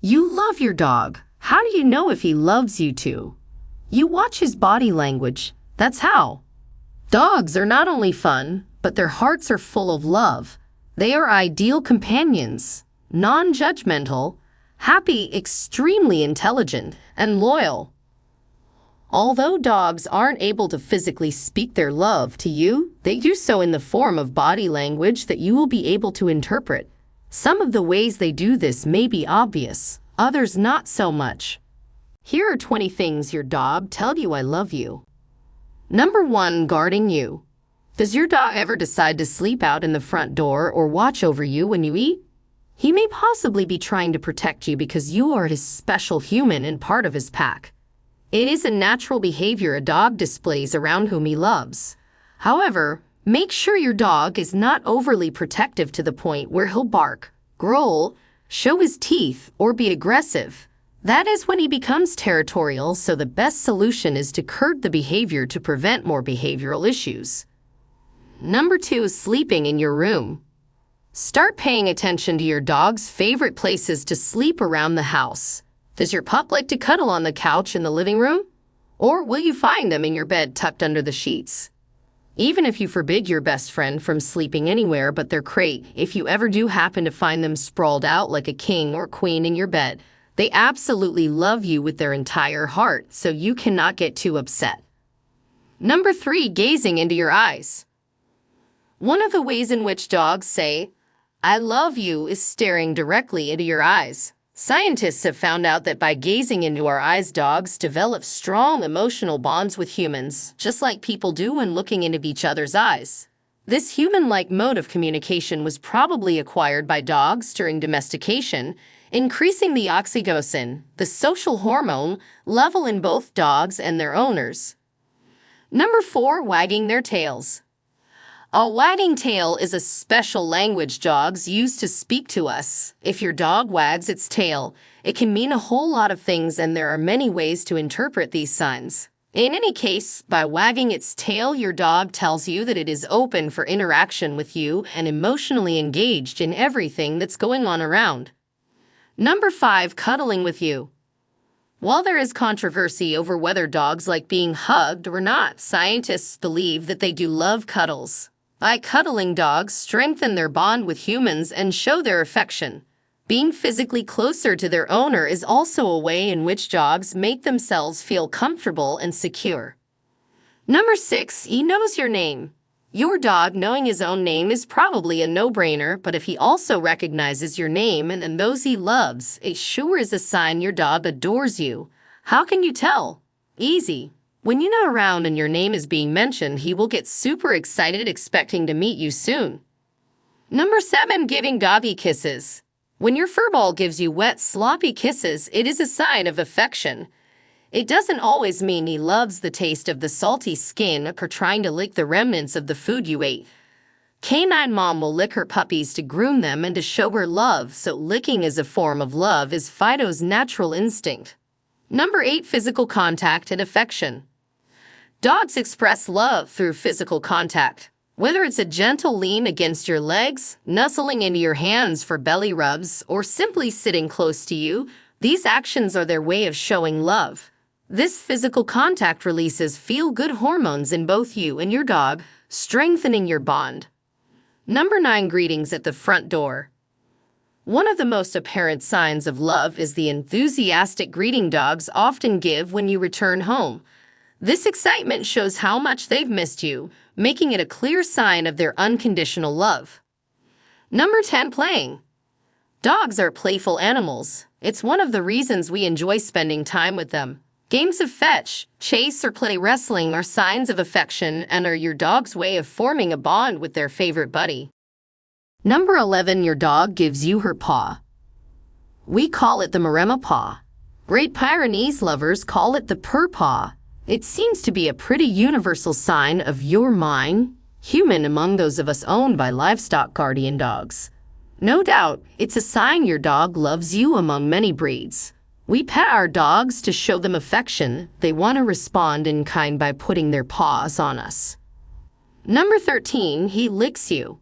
You love your dog. How do you know if he loves you too? You watch his body language. That's how. Dogs are not only fun, but their hearts are full of love. They are ideal companions, non-judgmental, happy, extremely intelligent, and loyal. Although dogs aren't able to physically speak their love to you, they do so in the form of body language that you will be able to interpret. Some of the ways they do this may be obvious, others not so much. Here are 20 things your dog tells you I love you. Number 1, guarding you. Does your dog ever decide to sleep out in the front door or watch over you when you eat? He may possibly be trying to protect you because you are his special human and part of his pack. It is a natural behavior a dog displays around whom he loves. However, make sure your dog is not overly protective to the point where he'll bark, growl, show his teeth, or be aggressive. That is when he becomes territorial, so the best solution is to curb the behavior to prevent more behavioral issues. Number 2 is sleeping in your room. Start paying attention to your dog's favorite places to sleep around the house. Does your pup like to cuddle on the couch in the living room? Or will you find them in your bed tucked under the sheets? Even if you forbid your best friend from sleeping anywhere but their crate, if you ever do happen to find them sprawled out like a king or queen in your bed, they absolutely love you with their entire heart, so you cannot get too upset. Number 3, gazing into your eyes. One of the ways in which dogs say, "I love you," is staring directly into your eyes. Scientists have found out that by gazing into our eyes, dogs develop strong emotional bonds with humans, just like people do when looking into each other's eyes. This human-like mode of communication was probably acquired by dogs during domestication, increasing the oxytocin, the social hormone, level in both dogs and their owners. Number 4, wagging their tails. A wagging tail is a special language dogs use to speak to us. If your dog wags its tail, it can mean a whole lot of things, and there are many ways to interpret these signs. In any case, by wagging its tail, your dog tells you that it is open for interaction with you and emotionally engaged in everything that's going on around. Number 5, cuddling with you. While there is controversy over whether dogs like being hugged or not, scientists believe that they do love cuddles. By cuddling, dogs strengthen their bond with humans and show their affection. Being physically closer to their owner is also a way in which dogs make themselves feel comfortable and secure. Number 6, he knows your name. Your dog knowing his own name is probably a no-brainer, but if he also recognizes your name and those he loves, it sure is a sign your dog adores you. How can you tell? Easy. When you're not around and your name is being mentioned, he will get super excited, expecting to meet you soon. Number 7, giving Dobby kisses. When your furball gives you wet, sloppy kisses, it is a sign of affection. It doesn't always mean he loves the taste of the salty skin or trying to lick the remnants of the food you ate. Canine mom will lick her puppies to groom them and to show her love, so licking as a form of love is Fido's natural instinct. Number 8, physical contact and affection. Dogs express love through physical contact. Whether it's a gentle lean against your legs, nuzzling into your hands for belly rubs, or simply sitting close to you, these actions are their way of showing love. This physical contact releases feel-good hormones in both you and your dog, strengthening your bond. Number 9, greetings at the front door. One of the most apparent signs of love is the enthusiastic greeting dogs often give when you return home. This excitement shows how much they've missed you, making it a clear sign of their unconditional love. Number 10, playing. Dogs are playful animals. It's one of the reasons we enjoy spending time with them. Games of fetch, chase, or play wrestling are signs of affection and are your dog's way of forming a bond with their favorite buddy. Number 11, your dog gives you her paw. We call it the Maremma paw. Great Pyrenees lovers call it the purr paw. It seems to be a pretty universal sign of you're mine, human among those of us owned by livestock guardian dogs. No doubt, it's a sign your dog loves you among many breeds. We pet our dogs to show them affection. They want to respond in kind by putting their paws on us. Number 13, he licks you.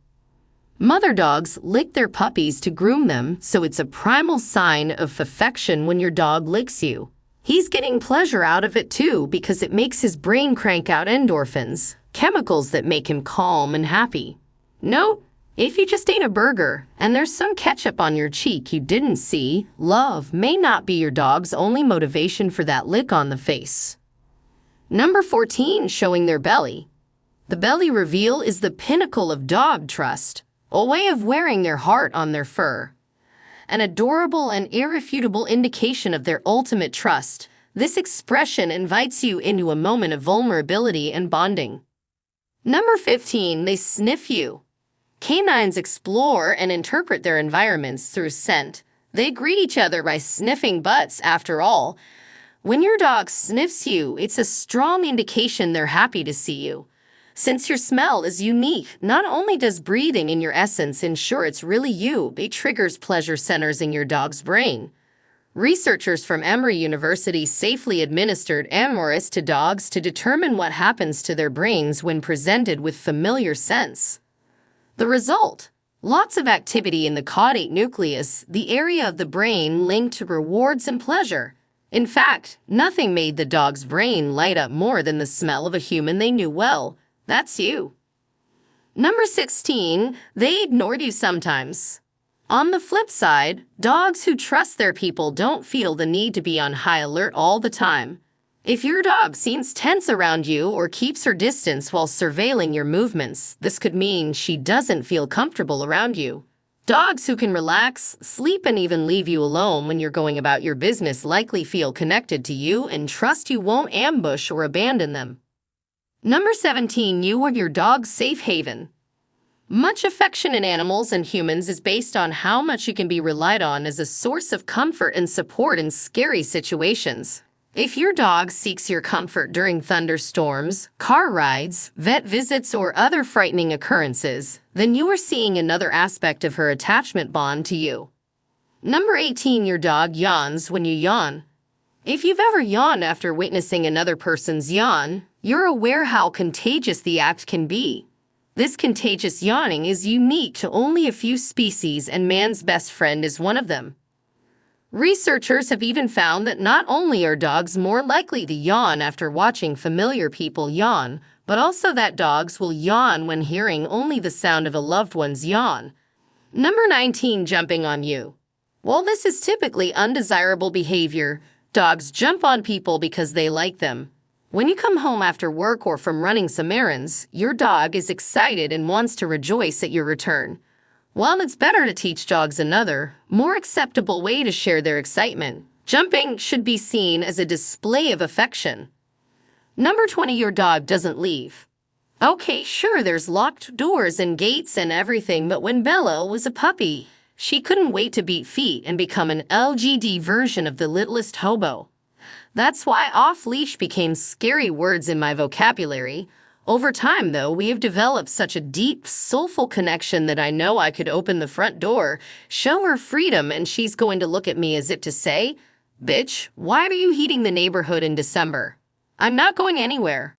Mother dogs lick their puppies to groom them, so it's a primal sign of affection when your dog licks you. He's getting pleasure out of it too because it makes his brain crank out endorphins, chemicals that make him calm and happy. Note, if you just ate a burger and there's some ketchup on your cheek you didn't see, love may not be your dog's only motivation for that lick on the face. Number 14, showing their belly. The belly reveal is the pinnacle of dog trust, a way of wearing their heart on their fur. An adorable and irrefutable indication of their ultimate trust, this expression invites you into a moment of vulnerability and bonding. Number 15, they sniff you. Canines explore and interpret their environments through scent. They greet each other by sniffing butts, after all. When your dog sniffs you, it's a strong indication they're happy to see you. Since your smell is unique, not only does breathing in your essence ensure it's really you, it triggers pleasure centers in your dog's brain. Researchers from Emory University safely administered amorous to dogs to determine what happens to their brains when presented with familiar scents. The result? Lots of activity in the caudate nucleus, the area of the brain linked to rewards and pleasure. In fact, nothing made the dog's brain light up more than the smell of a human they knew well. That's you. Number 16, they ignored you sometimes. On the flip side, dogs who trust their people don't feel the need to be on high alert all the time. If your dog seems tense around you or keeps her distance while surveilling your movements, this could mean she doesn't feel comfortable around you. Dogs who can relax, sleep, and even leave you alone when you're going about your business likely feel connected to you and trust you won't ambush or abandon them. Number 17, you are your dog's safe haven. Much affection in animals and humans is based on how much you can be relied on as a source of comfort and support in scary situations. If your dog seeks your comfort during thunderstorms, car rides, vet visits, or other frightening occurrences, then you are seeing another aspect of her attachment bond to you. Number 18, your dog yawns when you yawn. If you've ever yawned after witnessing another person's yawn, you're aware how contagious the act can be. This contagious yawning is unique to only a few species, and man's best friend is one of them. Researchers have even found that not only are dogs more likely to yawn after watching familiar people yawn, but also that dogs will yawn when hearing only the sound of a loved one's yawn. Number 19, jumping on you. While this is typically undesirable behavior, dogs jump on people because they like them. When you come home after work or from running some errands, your dog is excited and wants to rejoice at your return. While it's better to teach dogs another, more acceptable way to share their excitement, jumping should be seen as a display of affection. Number 20, your dog doesn't leave. Okay, sure, there's locked doors and gates and everything, but when Bella was a puppy, she couldn't wait to beat feet and become an LGD version of the littlest hobo. That's why off-leash became scary words in my vocabulary. Over time, though, we have developed such a deep, soulful connection that I know I could open the front door, show her freedom, and she's going to look at me as if to say, "Bitch, why are you heating the neighborhood in December? I'm not going anywhere."